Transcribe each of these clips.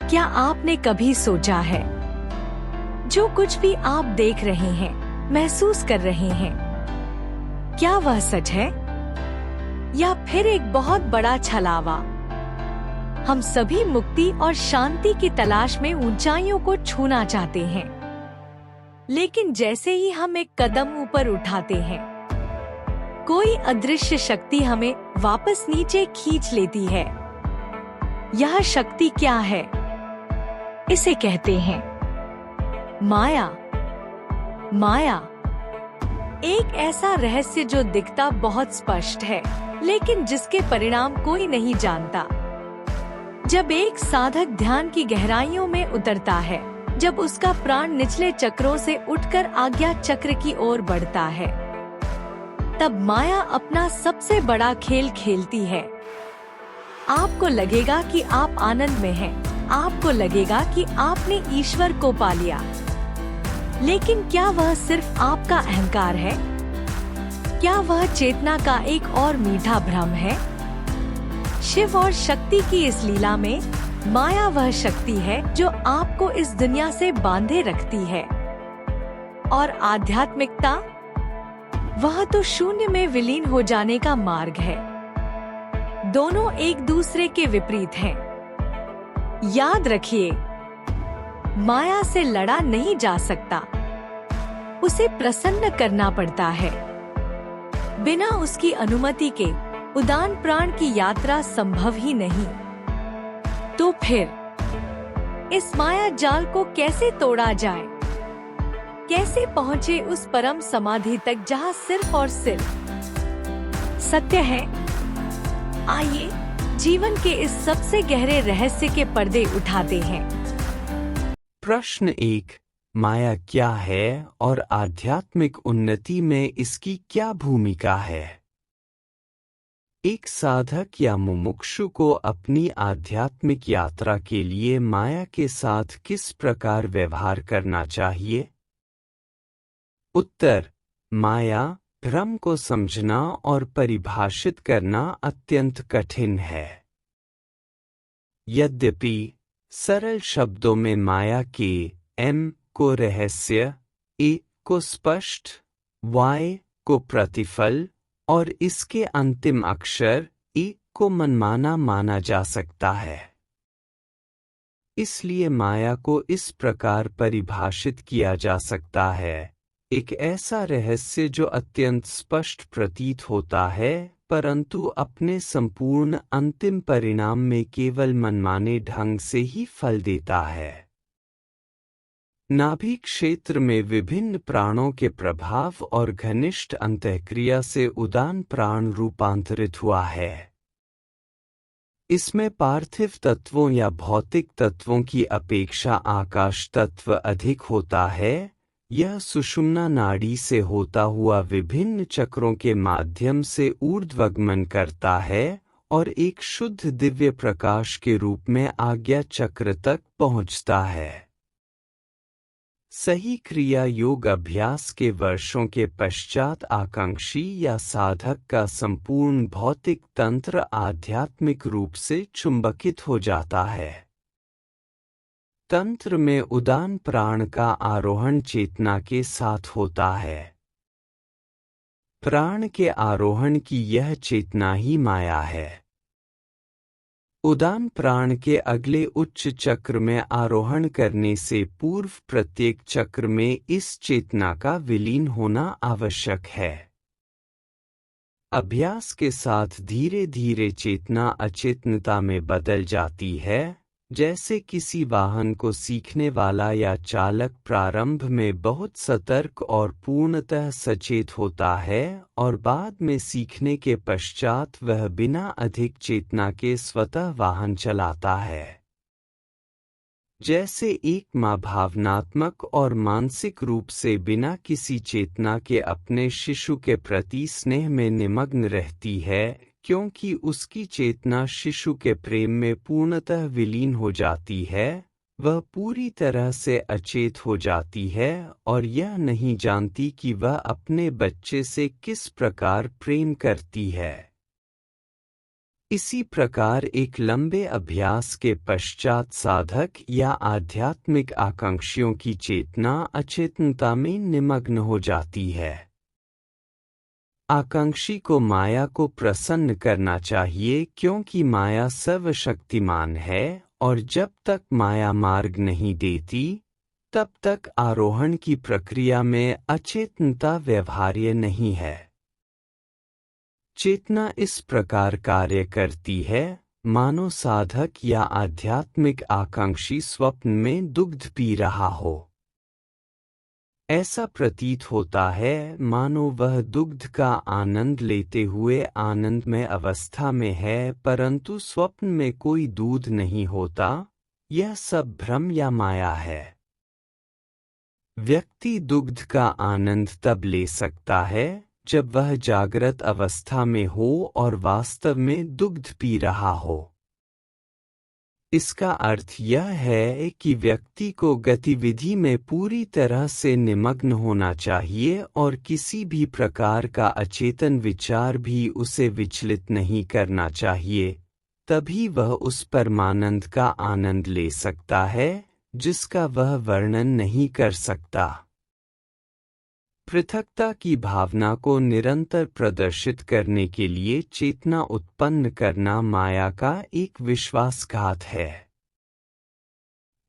क्या आपने कभी सोचा है, जो कुछ भी आप देख रहे हैं, महसूस कर रहे हैं, क्या वह सच है या फिर एक बहुत बड़ा छलावा? हम सभी मुक्ति और शांति की तलाश में ऊंचाइयों को छूना चाहते हैं, लेकिन जैसे ही हम एक कदम ऊपर उठाते हैं, कोई अदृश्य शक्ति हमें वापस नीचे खींच लेती है। यह शक्ति क्या है? इसे कहते हैं माया। माया एक ऐसा रहस्य जो दिखता बहुत स्पष्ट है, लेकिन जिसके परिणाम कोई नहीं जानता। जब एक साधक ध्यान की गहराइयों में उतरता है, जब उसका प्राण निचले चक्रों से उठकर आज्ञा चक्र की ओर बढ़ता है, तब माया अपना सबसे बड़ा खेल खेलती है। आपको लगेगा कि आप आनंद में हैं, आपको लगेगा कि आपने ईश्वर को पा लिया, लेकिन क्या वह सिर्फ आपका अहंकार है? क्या वह चेतना का एक और मीठा भ्रम है? शिव और शक्ति की इस लीला में माया वह शक्ति है जो आपको इस दुनिया से बांधे रखती है, और आध्यात्मिकता वह तो शून्य में विलीन हो जाने का मार्ग है। दोनों एक दूसरे के विपरीत हैं। याद रखिए, माया से लड़ा नहीं जा सकता, उसे प्रसन्न करना पड़ता है। बिना उसकी अनुमति के उदान प्राण की यात्रा संभव ही नहीं। तो फिर इस माया जाल को कैसे तोड़ा जाए? कैसे पहुँचे उस परम समाधि तक जहाँ सिर्फ और सिर्फ सत्य है? आइए जीवन के इस सबसे गहरे रहस्य के पर्दे उठाते हैं। प्रश्न 1, माया क्या है और आध्यात्मिक उन्नति में इसकी क्या भूमिका है? एक साधक या मुमुक्षु को अपनी आध्यात्मिक यात्रा के लिए माया के साथ किस प्रकार व्यवहार करना चाहिए? उत्तर: माया भ्रम को समझना और परिभाषित करना अत्यंत कठिन है। यद्यपि सरल शब्दों में माया के एम को रहस्य, ए को स्पष्ट, वाई को प्रतिफल और इसके अंतिम अक्षर ई को मनमाना माना जा सकता है। इसलिए माया को इस प्रकार परिभाषित किया जा सकता है: एक ऐसा रहस्य जो अत्यंत स्पष्ट प्रतीत होता है, परंतु अपने संपूर्ण अंतिम परिणाम में केवल मनमाने ढंग से ही फल देता है। नाभि क्षेत्र में विभिन्न प्राणों के प्रभाव और घनिष्ठ अंतःक्रिया से उदान प्राण रूपांतरित हुआ है। इसमें पार्थिव तत्वों या भौतिक तत्वों की अपेक्षा आकाश तत्व अधिक होता है। यह सुषुम्ना नाड़ी से होता हुआ विभिन्न चक्रों के माध्यम से ऊर्ध्वगमन करता है और एक शुद्ध दिव्य प्रकाश के रूप में आज्ञा चक्र तक पहुंचता है। सही क्रिया योग अभ्यास के वर्षों के पश्चात आकांक्षी या साधक का संपूर्ण भौतिक तंत्र आध्यात्मिक रूप से चुंबकित हो जाता है। तंत्र में उदान प्राण का आरोहण चेतना के साथ होता है। प्राण के आरोहण की यह चेतना ही माया है। उदान प्राण के अगले उच्च चक्र में आरोहण करने से पूर्व प्रत्येक चक्र में इस चेतना का विलीन होना आवश्यक है। अभ्यास के साथ धीरे धीरे चेतना अचेतनता में बदल जाती है। जैसे किसी वाहन को सीखने वाला या चालक प्रारंभ में बहुत सतर्क और पूर्णतः सचेत होता है और बाद में सीखने के पश्चात वह बिना अधिक चेतना के स्वतः वाहन चलाता है। जैसे एक माँ भावनात्मक और मानसिक रूप से बिना किसी चेतना के अपने शिशु के प्रति स्नेह में निमग्न रहती है, क्योंकि उसकी चेतना शिशु के प्रेम में पूर्णतः विलीन हो जाती है, वह पूरी तरह से अचेत हो जाती है और यह नहीं जानती कि वह अपने बच्चे से किस प्रकार प्रेम करती है। इसी प्रकार एक लंबे अभ्यास के पश्चात साधक या आध्यात्मिक आकांक्षियों की चेतना अचेतनता में निमग्न हो जाती है। आकांक्षी को माया को प्रसन्न करना चाहिए क्योंकि माया सर्वशक्तिमान है और जब तक माया मार्ग नहीं देती तब तक आरोहण की प्रक्रिया में अचेतनता व्यवहार्य नहीं है। चेतना इस प्रकार कार्य करती है मानो साधक या आध्यात्मिक आकांक्षी स्वप्न में दुग्ध पी रहा हो। ऐसा प्रतीत होता है मानो वह दुग्ध का आनंद लेते हुए आनंदमय अवस्था में है, परंतु स्वप्न में कोई दूध नहीं होता। यह सब भ्रम या माया है। व्यक्ति दुग्ध का आनंद तब ले सकता है जब वह जागृत अवस्था में हो और वास्तव में दुग्ध पी रहा हो। इसका अर्थ यह है कि व्यक्ति को गतिविधि में पूरी तरह से निमग्न होना चाहिए और किसी भी प्रकार का अचेतन विचार भी उसे विचलित नहीं करना चाहिए। तभी वह उस परमानंद का आनंद ले सकता है जिसका वह वर्णन नहीं कर सकता। पृथकता की भावना को निरंतर प्रदर्शित करने के लिए चेतना उत्पन्न करना माया का एक विश्वासघात है।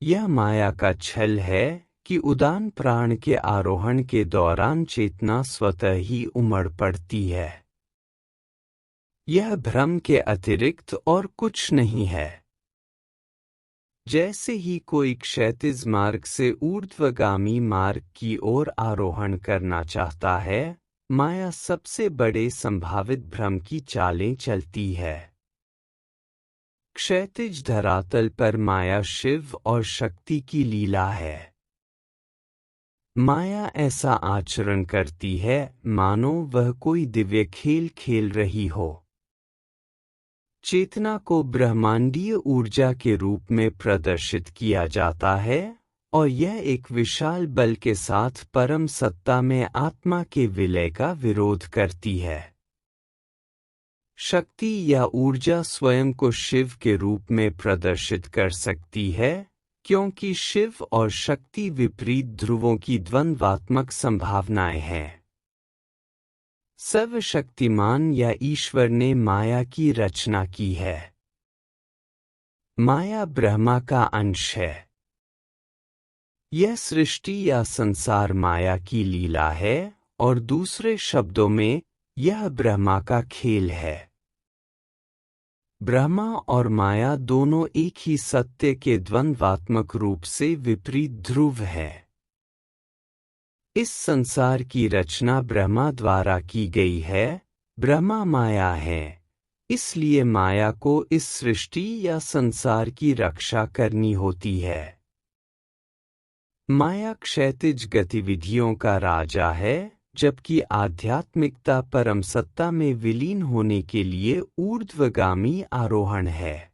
यह माया का छल है कि उदान प्राण के आरोहण के दौरान चेतना स्वतः ही उमड़ पड़ती है। यह भ्रम के अतिरिक्त और कुछ नहीं है। जैसे ही कोई क्षैतिज मार्ग से ऊर्ध्वगामी मार्ग की ओर आरोहण करना चाहता है, माया सबसे बड़े संभावित भ्रम की चालें चलती है। क्षैतिज धरातल पर माया शिव और शक्ति की लीला है। माया ऐसा आचरण करती है मानो वह कोई दिव्य खेल खेल रही हो। चेतना को ब्रह्मांडीय ऊर्जा के रूप में प्रदर्शित किया जाता है और यह एक विशाल बल के साथ परम सत्ता में आत्मा के विलय का विरोध करती है। शक्ति या ऊर्जा स्वयं को शिव के रूप में प्रदर्शित कर सकती है क्योंकि शिव और शक्ति विपरीत ध्रुवों की द्वंद्वात्मक संभावनाएं हैं। सर्वशक्तिमान या ईश्वर ने माया की रचना की है। माया ब्रह्मा का अंश है। यह सृष्टि या संसार माया की लीला है और दूसरे शब्दों में यह ब्रह्मा का खेल है। ब्रह्मा और माया दोनों एक ही सत्य के द्वंद्वात्मक रूप से विपरीत ध्रुव है। इस संसार की रचना ब्रह्मा द्वारा की गई है। ब्रह्मा माया है, इसलिए माया को इस सृष्टि या संसार की रक्षा करनी होती है। माया क्षैतिज गतिविधियों का राजा है, जबकि आध्यात्मिकता परम सत्ता में विलीन होने के लिए ऊर्ध्वगामी आरोहण है।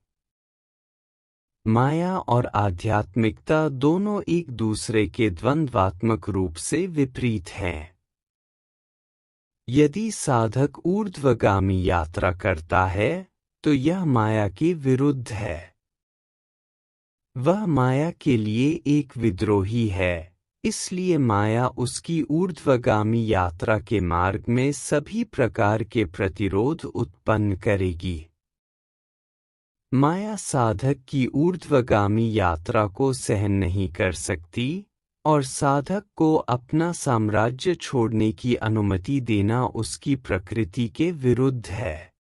माया और आध्यात्मिकता दोनों एक दूसरे के द्वंद्वात्मक रूप से विपरीत हैं। यदि साधक ऊर्ध्वगामी यात्रा करता है तो यह माया के विरुद्ध है। वह माया के लिए एक विद्रोही है, इसलिए माया उसकी ऊर्ध्वगामी यात्रा के मार्ग में सभी प्रकार के प्रतिरोध उत्पन्न करेगी। माया साधक की ऊर्ध्वगामी यात्रा को सहन नहीं कर सकती और साधक को अपना साम्राज्य छोड़ने की अनुमति देना उसकी प्रकृति के विरुद्ध है।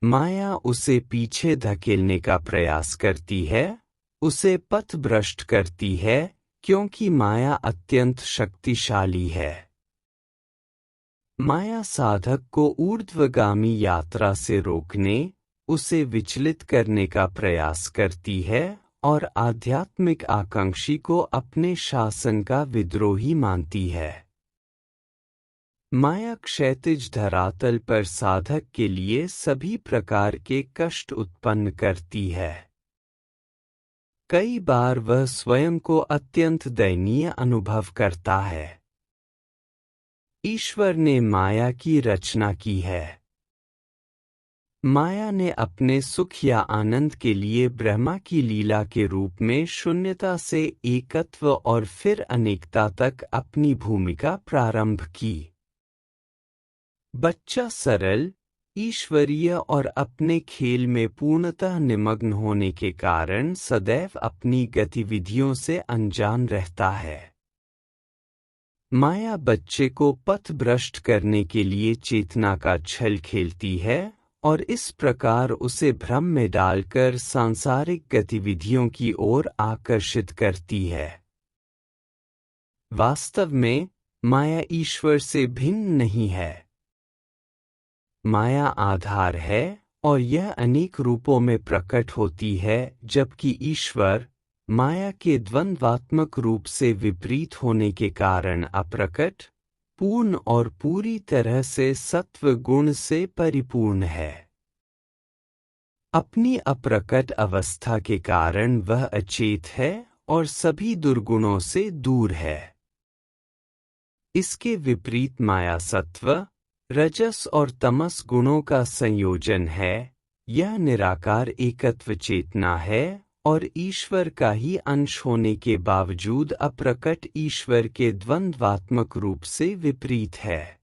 माया उसे पीछे धकेलने का प्रयास करती है, उसे पथभ्रष्ट करती है क्योंकि माया अत्यंत शक्तिशाली है। माया साधक को ऊर्ध्वगामी यात्रा से रोकने, उसे विचलित करने का प्रयास करती है और आध्यात्मिक आकांक्षी को अपने शासन का विद्रोही मानती है। माया क्षैतिज धरातल पर साधक के लिए सभी प्रकार के कष्ट उत्पन्न करती है। कई बार वह स्वयं को अत्यंत दयनीय अनुभव करता है। ईश्वर ने माया की रचना की है। माया ने अपने सुख या आनंद के लिए ब्रह्मा की लीला के रूप में शून्यता से एकत्व और फिर अनेकता तक अपनी भूमिका प्रारंभ की। बच्चा सरल, ईश्वरीय और अपने खेल में पूर्णतः निमग्न होने के कारण सदैव अपनी गतिविधियों से अनजान रहता है। माया बच्चे को पथभ्रष्ट करने के लिए चेतना का छल खेलती है और इस प्रकार उसे भ्रम में डालकर सांसारिक गतिविधियों की ओर आकर्षित करती है। वास्तव में माया ईश्वर से भिन्न नहीं है। माया आधार है और यह अनेक रूपों में प्रकट होती है, जबकि ईश्वर माया के द्वंद्वात्मक रूप से विपरीत होने के कारण अप्रकट, पूर्ण और पूरी तरह से सत्व गुण से परिपूर्ण है। अपनी अप्रकट अवस्था के कारण वह अचेत है और सभी दुर्गुणों से दूर है। इसके विपरीत माया सत्व, रजस और तमस गुणों का संयोजन है। यह निराकार एकत्व चेतना है और ईश्वर का ही अंश होने के बावजूद अप्रकट ईश्वर के द्वंद्वात्मक रूप से विपरीत है।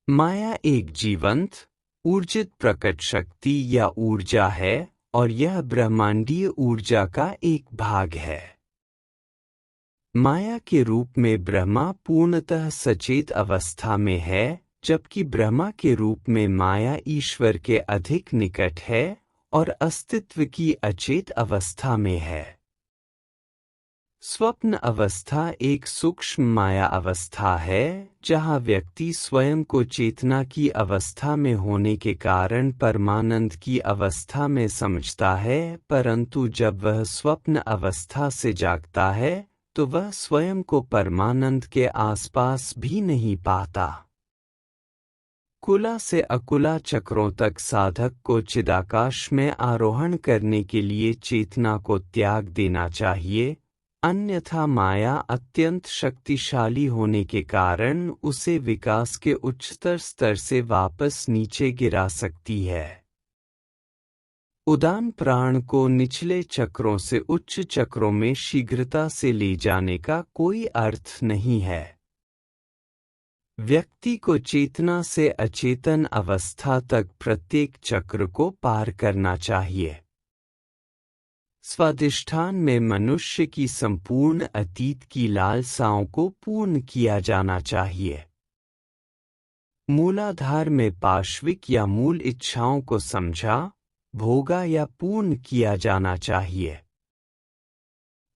माया एक जीवंत, ऊर्जित प्रकट शक्ति या ऊर्जा है और यह ब्रह्मांडीय ऊर्जा का एक भाग है। माया के रूप में ब्रह्मा पूर्णतः सचेत अवस्था में है, जबकि ब्रह्मा के रूप में माया ईश्वर के अधिक निकट है और अस्तित्व की अचेत अवस्था में है। स्वप्न अवस्था एक सूक्ष्म माया अवस्था है जहाँ व्यक्ति स्वयं को चेतना की अवस्था में होने के कारण परमानंद की अवस्था में समझता है, परंतु जब वह स्वप्न अवस्था से जागता है तो वह स्वयं को परमानंद के आसपास भी नहीं पाता। कुला से अकुला चक्रों तक साधक को चिदाकाश में आरोहण करने के लिए चेतना को त्याग देना चाहिए, अन्यथा माया अत्यंत शक्तिशाली होने के कारण उसे विकास के उच्चतर स्तर से वापस नीचे गिरा सकती है। उदान प्राण को निचले चक्रों से उच्च चक्रों में शीघ्रता से ले जाने का कोई अर्थ नहीं है। व्यक्ति को चेतना से अचेतन अवस्था तक प्रत्येक चक्र को पार करना चाहिए। स्वाधिष्ठान में मनुष्य की संपूर्ण अतीत की लालसाओं को पूर्ण किया जाना चाहिए। मूलाधार में पाश्विक या मूल इच्छाओं को समझा, भोगा या पूर्ण किया जाना चाहिए।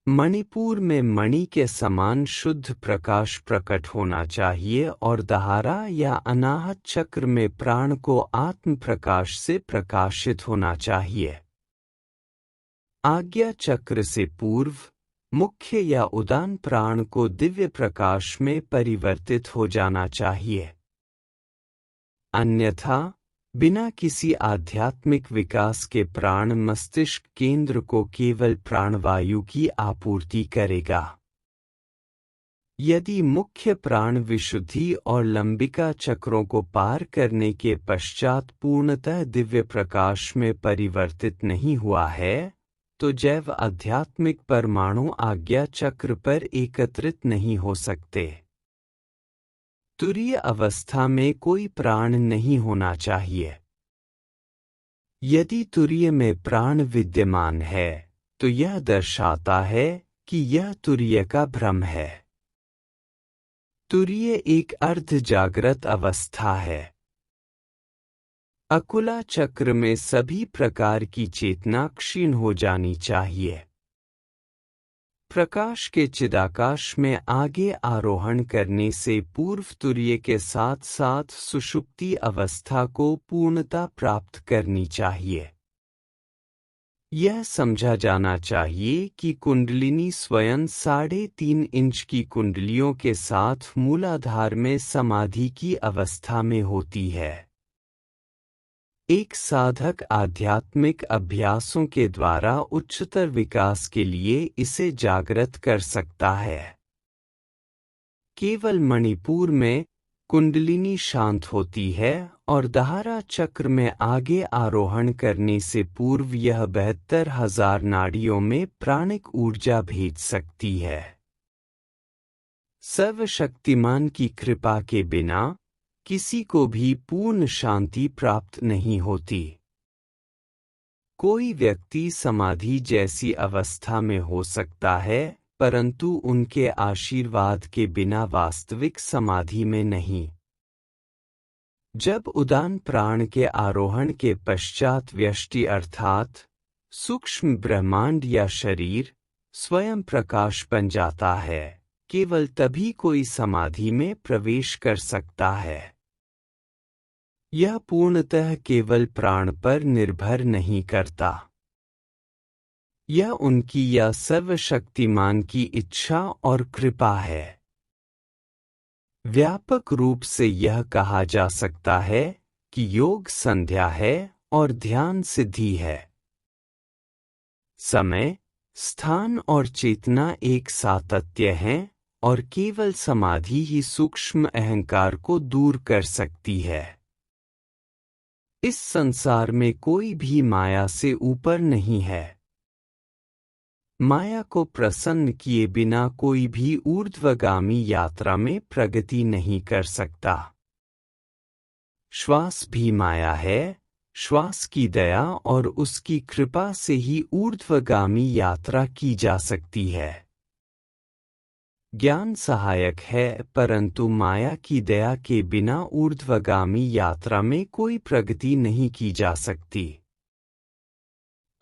मणिपुर में मणि के समान शुद्ध प्रकाश प्रकट होना चाहिए और दहारा या अनाहत चक्र में प्राण को आत्म प्रकाश से प्रकाशित होना चाहिए। आज्ञा चक्र से पूर्व मुख्य या उदान प्राण को दिव्य प्रकाश में परिवर्तित हो जाना चाहिए। अन्यथा बिना किसी आध्यात्मिक विकास के प्राण मस्तिष्क केंद्र को केवल प्राणवायु की आपूर्ति करेगा। यदि मुख्य प्राण विशुद्धि और लंबिका चक्रों को पार करने के पश्चात पूर्णतः दिव्य प्रकाश में परिवर्तित नहीं हुआ है, तो जैव आध्यात्मिक परमाणु आज्ञा चक्र पर एकत्रित नहीं हो सकते। तुरीय अवस्था में कोई प्राण नहीं होना चाहिए। यदि तुरीय में प्राण विद्यमान है, तो यह दर्शाता है कि यह तुरीय का भ्रम है। तुरीय एक अर्ध जागृत अवस्था है। अकुला चक्र में सभी प्रकार की चेतना क्षीण हो जानी चाहिए। प्रकाश के चिदाकाश में आगे आरोहण करने से पूर्व तुरीय के साथ साथ सुषुप्ति अवस्था को पूर्णता प्राप्त करनी चाहिए। यह समझा जाना चाहिए कि कुंडलिनी स्वयं 3.5 इंच की कुंडलियों के साथ मूलाधार में समाधि की अवस्था में होती है। एक साधक आध्यात्मिक अभ्यासों के द्वारा उच्चतर विकास के लिए इसे जागृत कर सकता है। केवल मणिपुर में कुंडलिनी शांत होती है और धारा चक्र में आगे आरोहण करने से पूर्व यह 72,000 नाड़ियों में प्राणिक ऊर्जा भेज सकती है। सर्वशक्तिमान की कृपा के बिना किसी को भी पूर्ण शांति प्राप्त नहीं होती। कोई व्यक्ति समाधि जैसी अवस्था में हो सकता है, परंतु उनके आशीर्वाद के बिना वास्तविक समाधि में नहीं। जब उदान प्राण के आरोहण के पश्चात व्यष्टि अर्थात सूक्ष्म ब्रह्मांड या शरीर स्वयं प्रकाश बन जाता है, केवल तभी कोई समाधि में प्रवेश कर सकता है। यह पूर्णतः केवल प्राण पर निर्भर नहीं करता। यह उनकी या सर्वशक्तिमान की इच्छा और कृपा है। व्यापक रूप से यह कहा जा सकता है कि योग संध्या है और ध्यान सिद्धि है। समय, स्थान और चेतना एक सातत्य हैं और केवल समाधि ही सूक्ष्म अहंकार को दूर कर सकती है। इस संसार में कोई भी माया से ऊपर नहीं है। माया को प्रसन्न किए बिना कोई भी ऊर्ध्वगामी यात्रा में प्रगति नहीं कर सकता। श्वास भी माया है। श्वास की दया और उसकी कृपा से ही ऊर्ध्वगामी यात्रा की जा सकती है। ज्ञान सहायक है, परंतु माया की दया के बिना ऊर्ध्वगामी यात्रा में कोई प्रगति नहीं की जा सकती।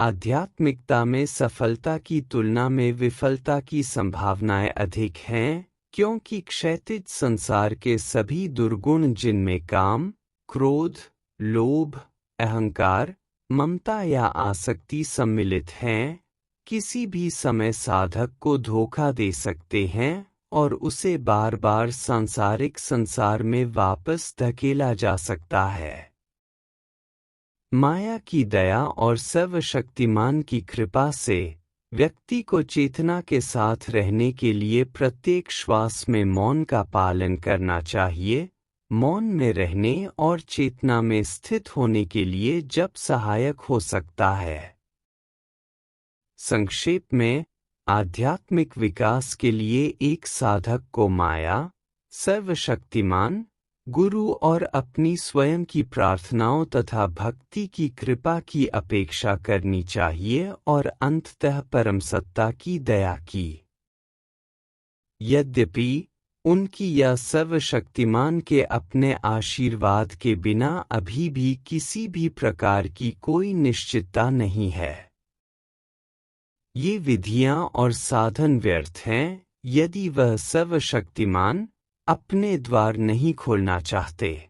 आध्यात्मिकता में सफलता की तुलना में विफलता की संभावनाएं अधिक हैं, क्योंकि क्षैतिज संसार के सभी दुर्गुण जिनमें काम, क्रोध, लोभ, अहंकार, ममता या आसक्ति सम्मिलित हैं, किसी भी समय साधक को धोखा दे सकते हैं और उसे बार बार सांसारिक संसार में वापस धकेला जा सकता है। माया की दया और सर्वशक्तिमान की कृपा से व्यक्ति को चेतना के साथ रहने के लिए प्रत्येक श्वास में मौन का पालन करना चाहिए। मौन में रहने और चेतना में स्थित होने के लिए जप सहायक हो सकता है। संक्षेप में, आध्यात्मिक विकास के लिए एक साधक को माया, सर्वशक्तिमान, गुरु और अपनी स्वयं की प्रार्थनाओं तथा भक्ति की कृपा की अपेक्षा करनी चाहिए और अंततः परम सत्ता की दया की। यद्यपि उनकी या सर्वशक्तिमान के अपने आशीर्वाद के बिना अभी भी किसी भी प्रकार की कोई निश्चितता नहीं है। ये विधियां और साधन व्यर्थ हैं यदि वह सर्वशक्तिमान अपने द्वार नहीं खोलना चाहते।